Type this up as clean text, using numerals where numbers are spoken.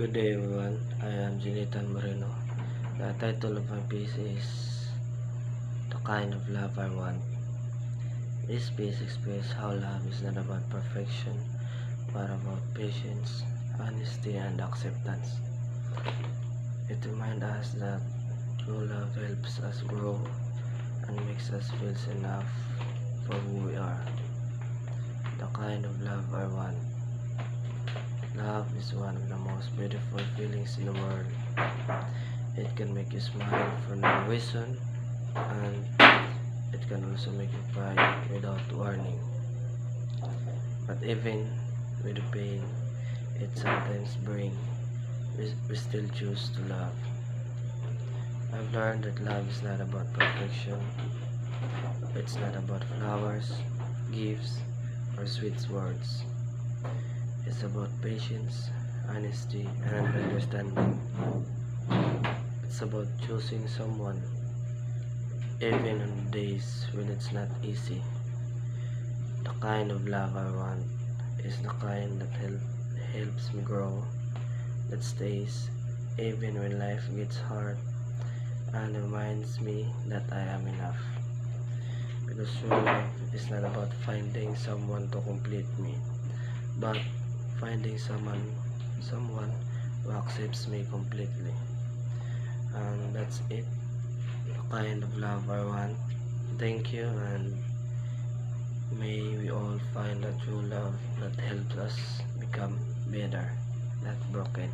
Good day everyone, I am Jinitan Moreno. The title of my piece is The Kind of Love I Want. This piece expresses how love is not about perfection, but about patience, honesty, and acceptance. It reminds us that true love helps us grow and makes us feel enough for who we are. The kind of love I want. Love is one of the most beautiful feelings in the world. It can make you smile for no reason, and it can also make you cry without warning. But even with the pain it sometimes brings, we still choose to love. I've learned that love is not about perfection. It's not about flowers, gifts, or sweet words. It's about patience, honesty, and understanding. It's about choosing someone, even on days when it's not easy. The kind of love I want is the kind that helps me grow, that stays even when life gets hard, and reminds me that I am enough. Because true love is not about finding someone to complete me, but finding someone who accepts me completely. And that's it. The kind of love I want. Thank you, and may we all find a true love that helps us become better, not broken.